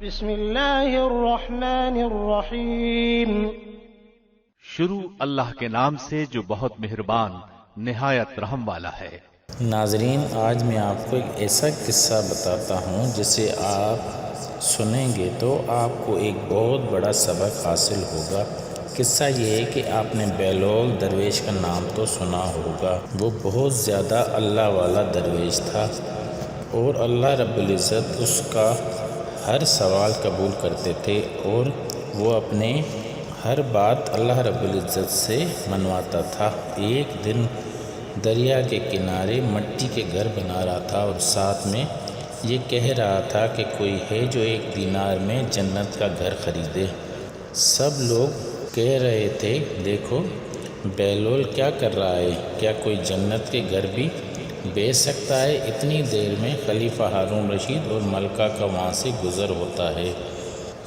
بسم اللہ الرحمن الرحیم۔ شروع اللہ کے نام سے جو بہت مہربان نہایت رحم والا ہے۔ ناظرین، آج میں آپ کو ایک ایسا قصہ بتاتا ہوں جسے آپ سنیں گے تو آپ کو ایک بہت بڑا سبق حاصل ہوگا۔ قصہ یہ ہے کہ آپ نے بیلول درویش کا نام تو سنا ہوگا۔ وہ بہت زیادہ اللہ والا درویش تھا اور اللہ رب العزت اس کا ہر سوال قبول کرتے تھے اور وہ اپنے ہر بات اللہ رب العزت سے منواتا تھا۔ ایک دن دریا کے کنارے مٹی کے گھر بنا رہا تھا اور ساتھ میں یہ کہہ رہا تھا کہ کوئی ہے جو 1 دینار میں جنت کا گھر خریدے۔ سب لوگ کہہ رہے تھے، دیکھو بیلول کیا کر رہا ہے، کیا کوئی جنت کے گھر بھی بیچ سکتا ہے؟ اتنی دیر میں خلیفہ ہارون رشید اور ملکہ کا وہاں سے گزر ہوتا ہے۔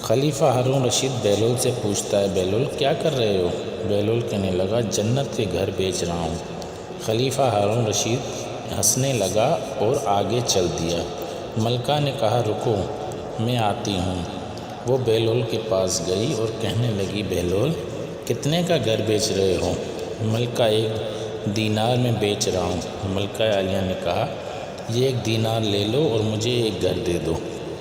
خلیفہ ہارون رشید بیلول سے پوچھتا ہے، بیلول کیا کر رہے ہو؟ بیلول کہنے لگا، جنت کے گھر بیچ رہا ہوں۔ خلیفہ ہارون رشید ہنسنے لگا اور آگے چل دیا۔ ملکہ نے کہا، رکو میں آتی ہوں۔ وہ بیلول کے پاس گئی اور کہنے لگی، بیلول کتنے کا گھر بیچ رہے ہو؟ ملکہ 1 دینار میں بیچ رہا ہوں۔ ملکہ عالیہ نے کہا، یہ 1 دینار لے لو اور مجھے ایک گھر دے دو۔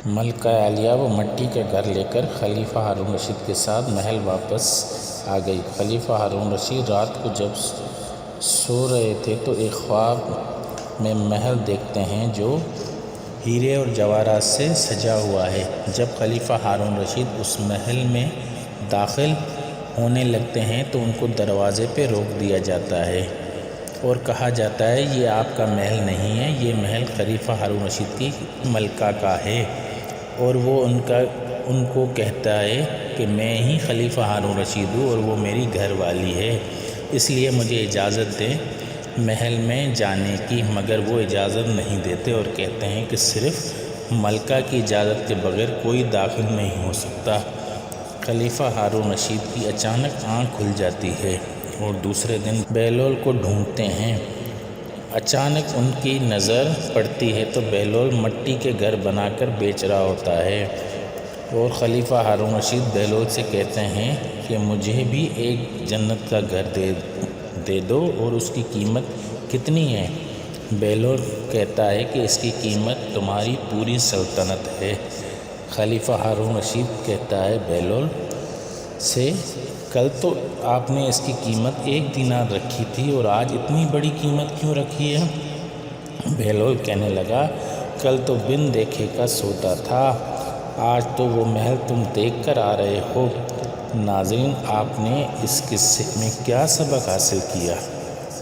ملکہ عالیہ وہ مٹی کے گھر لے کر خلیفہ ہارون رشید کے ساتھ محل واپس آ گئی۔ خلیفہ ہارون رشید رات کو جب سو رہے تھے تو ایک خواب میں محل دیکھتے ہیں جو ہیرے اور جواہرات سے سجا ہوا ہے۔ جب خلیفہ ہارون رشید اس محل میں داخل ہونے لگتے ہیں تو ان کو دروازے پہ روک دیا جاتا ہے اور کہا جاتا ہے، یہ آپ کا محل نہیں ہے، یہ محل خلیفہ ہارون رشید کی ملکہ کا ہے۔ اور وہ ان کو کہتا ہے کہ میں ہی خلیفہ ہارون رشید ہوں اور وہ میری گھر والی ہے، اس لیے مجھے اجازت دیں محل میں جانے کی۔ مگر وہ اجازت نہیں دیتے اور کہتے ہیں کہ صرف ملکہ کی اجازت کے بغیر کوئی داخل نہیں ہو سکتا۔ خلیفہ ہارون رشید کی اچانک آنکھ کھل جاتی ہے اور دوسرے دن بیلول کو ڈھونڈتے ہیں۔ اچانک ان کی نظر پڑتی ہے تو بیلول مٹی کے گھر بنا کر بیچ رہا ہوتا ہے اور خلیفہ ہارون رشید بیلول سے کہتے ہیں کہ مجھے بھی ایک جنت کا گھر دے دو اور اس کی قیمت کتنی ہے؟ بیلول کہتا ہے کہ اس کی قیمت تمہاری پوری سلطنت ہے۔ خلیفہ ہارون رشید کہتا ہے بیلول سے، کل تو آپ نے اس کی قیمت 1 دینار رکھی تھی اور آج اتنی بڑی قیمت کیوں رکھی ہے؟ بیلول کہنے لگا، کل تو بن دیکھے کا سودا تھا، آج تو وہ محل تم دیکھ کر آ رہے ہو۔ ناظرین، آپ نے اس قصے میں کیا سبق حاصل کیا؟